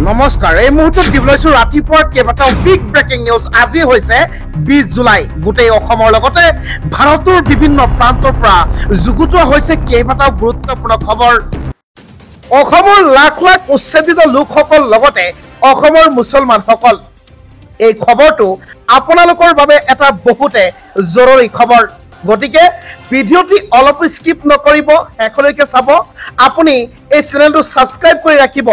নমস্কাৰ, এই মুহূৰ্তত দিবলৈছো ৰাতিপুৱাৰ কেইবাটাও বিগ ব্ৰেকিং নিউজ। আজি হৈছে 20 জুলাই। গোটেই অসমৰ লগতে ভাৰতৰ বিভিন্ন প্ৰান্তৰ পৰা যুগুতোৱা হৈছে কেইবাটাও গুৰুত্বপূৰ্ণ খবৰ। অসমৰ লাখ লাখ উচ্ছেদিত লোকসকল লগতে অসমৰ মুছলমানসকল, এই খবৰটো আপোনালোকৰ বাবে এটা বহুতে জৰুৰী খবৰ। গতিকে ভিডিঅ'টি অলপ স্কিপ নকৰিব, শেষলৈকে চাব। আপুনি এই চেনেলটো ছাবস্ক্ৰাইব কৰি ৰাখিব।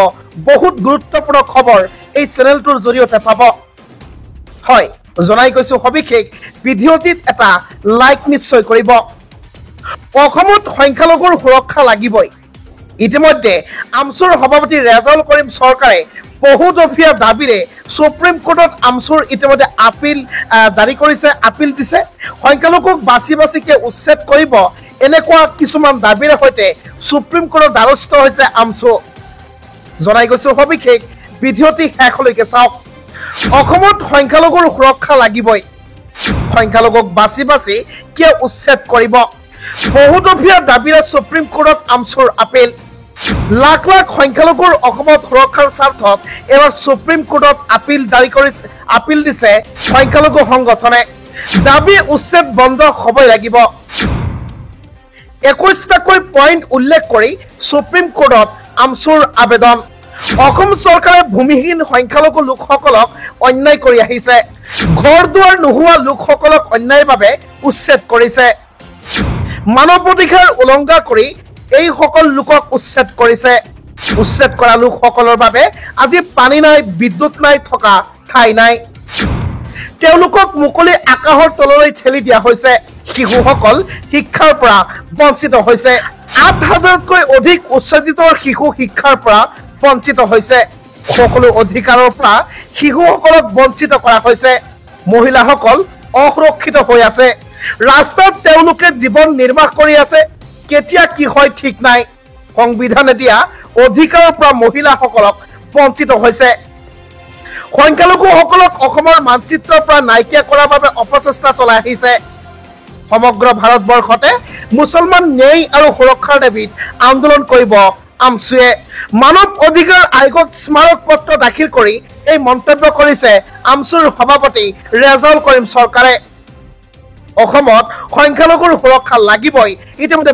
বহুত গুৰুত্বপূৰ্ণ খবৰ এই চেনেলটোৰ জৰিয়তে পাব। হয়, জনাই গৈছো সবিশেষ। ভিডিঅ'টিত এটা লাইক নিশ্চয় কৰিব। অসমত সংখ্যালঘুৰ সুৰক্ষা লাগিবই। ইতিমধ্যে আমছুৰ সভাপতি ৰেজাউল কৰিম চৰকাৰে বহুদফীয়া দাবীৰে সুপ্ৰিম কোৰ্টত আমছুৰ ইতিমধ্যে আপিল জাৰি কৰিছে, আপিল দিছে। সংখ্যালঘুক বাছি বাছিকে উচ্ছেদ কৰিব, এনেকুৱা কিছুমান দাবীৰে সৈতে সুপ্ৰিম কোৰ্টৰ দ্বাৰস্থ হৈছে আমছু। জনাই গৈছো সবিশেষ। ভিডিঅ'টি শেষলৈকে চাওক। অসমত সংখ্যালঘুৰ সুৰক্ষা লাগিবই। সংখ্যালঘুক বাছি বাছি কিয় উচ্ছেদ কৰিব? বহুদফীয়া দাবীৰে সুপ্ৰিম কোৰ্টত আমছুৰ আপিল। লাখ লাখ সংখ্যালঘুৰ অসমত সুৰক্ষাৰ স্বাৰ্থত এবাৰ সুপ্ৰিম কোৰ্টত আপিল দিছে সংখ্যালঘু সংগঠনে। দাবী উচ্ছেদ বন্ধ হ'বই লাগিব। 21টাকৈ পইণ্ট উল্লেখ কৰি সুপ্ৰিম কোৰ্টত আমছুৰ আবেদন। অসম চৰকাৰে ভূমিহীন সংখ্যালঘু লোকসকলক অন্যায় কৰি আহিছে। ঘৰ দুৱাৰ নোহোৱা লোকসকলক অন্যায়ৰ বাবে উচ্ছেদ কৰিছে। মানৱ অধিকাৰ উলংঘা কৰি এই সকল লোকক উচ্ছেদ কৰিছে। উচ্ছেদ কৰা লোকসকলৰ বাবে আজি পানী নাই, বিদ্যুৎ নাই, থকা ঠাই নাই। তেওঁলোকক মুকলি আকাশৰ তললৈ ঠেলি দিয়া হৈছে। শিশুসকল শিক্ষাৰ পৰা বঞ্চিত হৈছে। 8,000তকৈ অধিক উচ্ছেদিত শিশু শিক্ষাৰ পৰা বঞ্চিত হৈছে। সকলো অধিকাৰৰ পৰা শিশুসকলক বঞ্চিত কৰা হৈছে। মহিলাসকল অসুৰক্ষিত হৈ আছে। ৰাস্তাত তেওঁলোকে জীৱন নিৰ্বাহ কৰি আছে। কেতিয়া কি হয় ঠিক নাই। সংবিধানে দিয়া অধিকাৰৰ পৰা মহিলাসকলক বঞ্চিত হৈছে। সংখ্যালঘুসকলক অসমৰ মানচিত্ৰৰ পৰা নাইকিয়া কৰাৰ বাবে অপচেষ্টা চলাই আহিছে। সমগ্ৰ ভাৰতবৰ্ষতে মুছলমান ন্যায় আৰু সুৰক্ষাৰ দাবীত আন্দোলন কৰিব আমছুৱে। মানৱ অধিকাৰ আয়োগক স্মাৰক পত্ৰ দাখিল কৰি এই মন্তব্য কৰিছে আমছুৰ সভাপতি ৰেজাউল কৰিম চৰকাৰে। অসমত সংখ্যালঘুৰ সুৰক্ষা লাগিবই। ইতিমধ্যে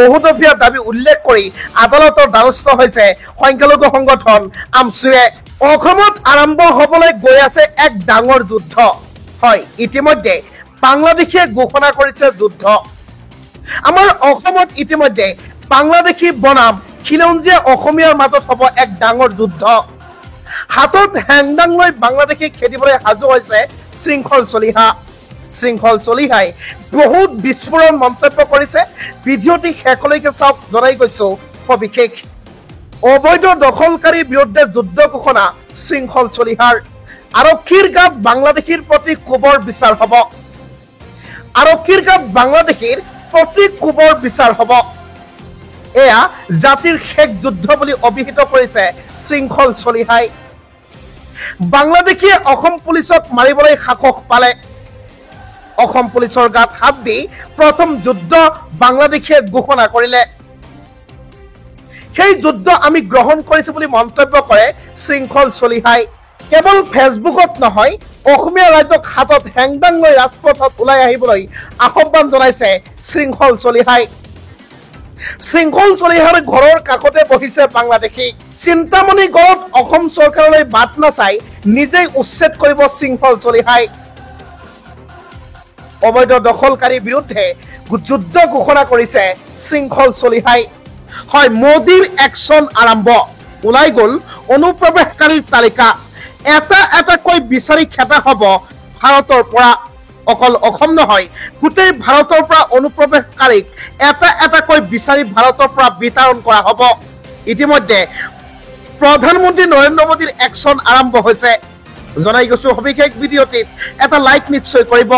বহুদফীয়া দাবী উল্লেখ কৰি আদালতৰ দ্বাৰস্থ হৈছে সংখ্যালঘু সংগঠন আমছুৱে। অসমত আৰম্ভ হ'বলৈ গৈ আছে এক ডাঙৰ যুদ্ধ। হয়, ইতিমধ্যে বাংলাদেশে ঘোষণা কৰিছে যুদ্ধ। আমাৰ অসমত ইতিমধ্যে বাংলাদেশী বনাম খিলঞ্জীয়া অসমীয়াৰ মাজত হ'ব এক ডাঙৰ যুদ্ধ। হাতত হেংদাং লৈ বাংলাদেশী খেদিবলৈ সাজু হৈছে শৃংখল চলিহা। শৃংখল চলিহাই বহুত বিস্ফোৰণ মন্তব্য কৰিছে। ভিডিঅ'টি শেষলৈকে চাওক, জনাই গৈছো সবিশেষ। অবৈধ দখলকাৰীৰ বিৰুদ্ধে যুদ্ধ ঘোষণা শৃংখল চলিহাৰ। আৰক্ষীৰ গাত বাংলাদেশীৰ প্ৰতি কোবৰ বিচাৰ হ'ব। আৰক্ষীৰ গাত বাংলাদেশীৰ প্ৰতি কোবৰ বিচাৰ হ'ব। এয়া জাতিৰ শেষ যুদ্ধ বুলি অভিহিত কৰিছে শৃংখল চলিহাই। বাংলাদেশীয়ে অসম পুলিচক মাৰিবলৈ সাহস পালে। অসম পুলিচৰ গাত হাত দি প্ৰথম যুদ্ধ বাংলাদেশীয়ে ঘোষণা কৰিলে। সেই যুদ্ধ আমি গ্ৰহণ কৰিছো বুলি মন্তব্য কৰে শৃংখল চলিহাই। কেৱল ফেচবুকত নহয়, অসমীয়া ৰাজ্যক হাতত হেংদাং লৈ ৰাজপথত ওলাই আহিবলৈ আহ্বান জনাইছে শৃংখল চলিহাই। শৃংখল চলিহাৰ ঘৰৰ কাষতে বহিছে বাংলাদেশী। চিন্তামণি গড়ত অসম চৰকাৰলৈ বাট নাচাই নিজেই উচ্ছেদ কৰিব শৃংখল চলিহাই। অবৈধ দখলকাৰীৰ বিৰুদ্ধে যুদ্ধ ঘোষণা কৰিছে শৃংখল চলিহাই। হয়, মোদীৰ একশ্যন আৰম্ভ। ওলাই গ'ল অনুপ্ৰৱেশকাৰীৰ তালিকা। এটা এটাকৈ বিচাৰি খেদা হ'ব ভাৰতৰ পৰা। অকল অসম নহয়, গোটেই ভাৰতৰ পৰা অনুপ্ৰৱেশকাৰীক এটা এটাকৈ বিচাৰি ভাৰতৰ পৰা বিতৰণ কৰা হ'ব। ইতিমধ্যে প্ৰধানমন্ত্ৰী নৰেন্দ্ৰ মোদীৰ একশ্যন আৰম্ভ হৈছে। জনাই গৈছো সবিশেষ। ভিডিঅ'টিত এটা লাইক নিশ্চয় কৰিব।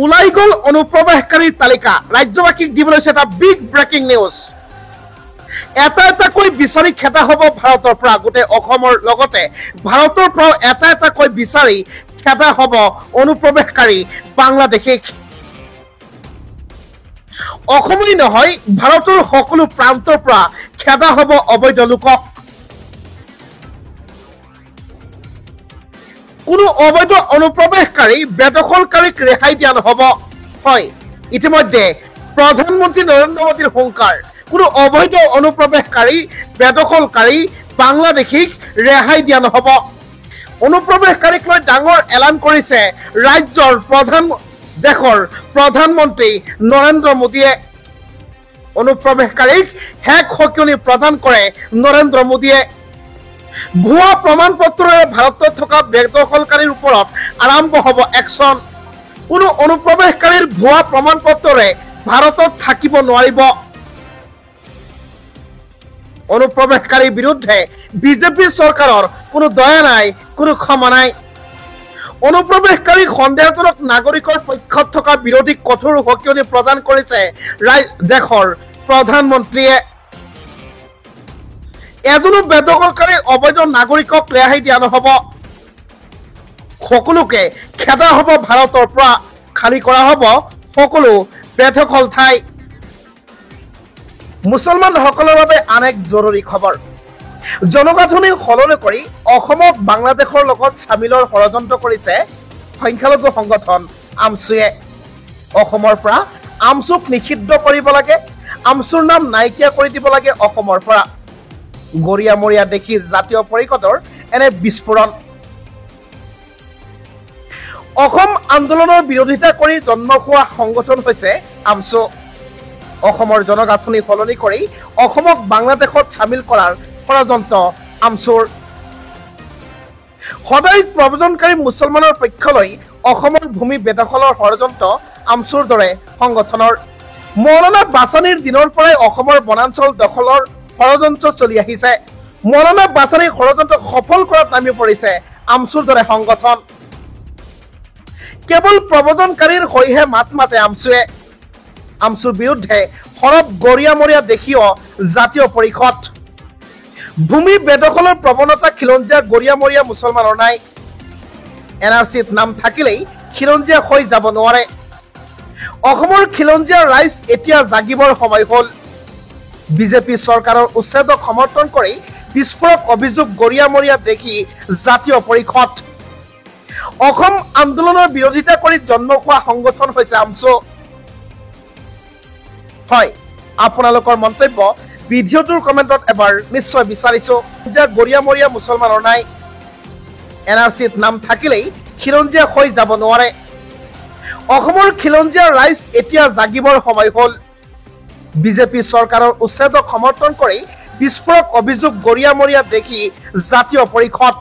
ওলাই গ'ল অনুপ্ৰৱেশকাৰীৰ তালিকা। ৰাজ্যবাসীক দিবলৈ এটা বিগ ব্ৰেকিং নিউজ। এটা এটাকৈ বিচাৰি খেদা হ'ব ভাৰতৰ পৰা। গোটেই অসমৰ লগতে ভাৰতৰ পৰাও এটা এটাকৈ বিচাৰি খেদা হ'ব অনুপ্ৰৱেশকাৰী বাংলাদেশীক। অসমই নহয় ভাৰতৰ সকলো প্ৰান্তৰ পৰা খেদা হ'ব অবৈধ লোকক। কোনো অবৈধ অনুপ্ৰৱেশকাৰী বেদখলকাৰীক ৰেহাই দিয়া নহ'ব। হয়, ইতিমধ্যে প্ৰধানমন্ত্ৰী নৰেন্দ্ৰ মোদীৰ হুংকাৰ, কোনো অবৈধ অনুপ্ৰৱেশকাৰী বেদখলকাৰী বাংলাদেশীক ৰেহাই দিয়া নহ'ব। অনুপ্ৰৱেশকাৰীক লৈ ডাঙৰ এলান কৰিছে দেশৰ প্ৰধানমন্ত্ৰী নৰেন্দ্ৰ মোদীয়ে। অনুপ্ৰৱেশকাৰীক হেক সকিয়নি প্ৰদান কৰে নৰেন্দ্ৰ মোদীয়ে। ভুৱা প্ৰমাণ পত্ৰৰে ভাৰতত থকা বেদখলকাৰীৰ ওপৰত আৰম্ভ হ'ব একশ্যন। কোনো অনুপ্ৰৱেশকাৰীৰ ভুৱা প্ৰমাণ পত্ৰৰে ভাৰতত থাকিব নোৱাৰিব। অনুপ্ৰৱেশকাৰীৰ বিৰুদ্ধে বিজেপি চৰকাৰৰ কোনো দয়া নাই, কোনো ক্ষমা নাই। অনুপ্ৰৱেশকাৰীক সন্দেহজনক নাগৰিকৰ পক্ষত থকা বিৰোধীক কঠোৰ সকিয়নি প্ৰদান কৰিছে দেশৰ প্ৰধানমন্ত্ৰীয়ে। এজনো বেদখলকাৰী অবৈধ নাগৰিকক ৰেহাই দিয়া নহ'ব। সকলোকে খেদা হ'ব ভাৰতৰ পৰা, খালী কৰা হ'ব সকলো বেদখল ঠাই। মুছলমানসকলৰ বাবে আন এক জৰুৰী খবৰ। জনগাঁথনি সলনি কৰি অসমক বাংলাদেশৰ লগত চামিলৰ ষড়যন্ত্ৰ কৰিছে সংখ্যালঘু সংগঠন আমছুৱে। অসমৰ পৰা আমছুক নিষিদ্ধ কৰিব লাগে, আমছুৰ নাম নাইকিয়া কৰি দিব লাগে অসমৰ পৰা। গৰিয়ামৰীয়া দেখি জাতীয় পৰিষদৰ এনে বিস্ফোৰণ। অসম আন্দোলনৰ বিৰোধিতা কৰি জন্ম হোৱা সংগঠন হৈছে আমছু। অসমৰ জনগাঁথনি সলনি কৰি অসমক বাংলাদেশত চামিল কৰাৰ ষড়যন্ত্ৰ আমছুৰ। সদায় প্ৰব্ৰজনকাৰী মুছলমানৰ পক্ষ লৈ অসমৰ ভূমি বেদখলৰ ষড়যন্ত্ৰ আমছুৰ দৰে সংগঠনৰ। মৌলানা বাছানীৰ দিনৰ পৰাই অসমৰ বনাঞ্চল দখলৰ ষড়যন্ত্ৰ চলি আহিছে। মৌলানা বাছানীৰ ষড়যন্ত্ৰ সফল কৰাত নামি পৰিছে আমছুৰ দৰে সংগঠন। কেৱল প্ৰব্ৰজনকাৰীৰ হৈহে মাত মাতে আমছুৱে। আমছুৰ বিৰুদ্ধে সৰব গৰিয়ামৰীয়া দেশীয় জাতীয় পৰিষদ। ভূমি বেদখলৰ প্ৰৱণতা খিলঞ্জীয়া গৰিয়ামৰীয়া মুছলমানৰ নাই। NRCত নাম থাকিলেই খিলঞ্জীয়া হৈ যাব নোৱাৰে। অসমৰ খিলঞ্জীয়া ৰাইজ এতিয়া জাগিবৰ সময় হ'ল। বিজেপি চৰকাৰৰ উচ্ছেদক সমৰ্থন কৰি বিস্ফোৰক অভিযোগ গৰিয়ামৰীয়া দেখি জাতীয় পৰিষদ। অসম আন্দোলনৰ বিৰোধিতা কৰি জন্ম হোৱা সংগঠন হৈছে আমছু। হয়, আপোনালোকৰ মন্তব্য ভিডিঅ'টোৰ কমেণ্টত এবাৰ নিশ্চয় বিচাৰিছো যে গৰিয়ামৰীয়া মুছলমানৰ নাই। NRCত নাম থাকিলেই খিলঞ্জীয়া হৈ যাব নোৱাৰে। অসমৰ খিলঞ্জীয়া ৰাইজ এতিয়া জাগিবৰ সময় হ'ল। বিজেপি চৰকাৰৰ উচ্ছেদক সমৰ্থন কৰি বিস্ফোৰক অভিযোগ গৰিয়ামৰীয়া দেখি জাতীয় পৰিষদ।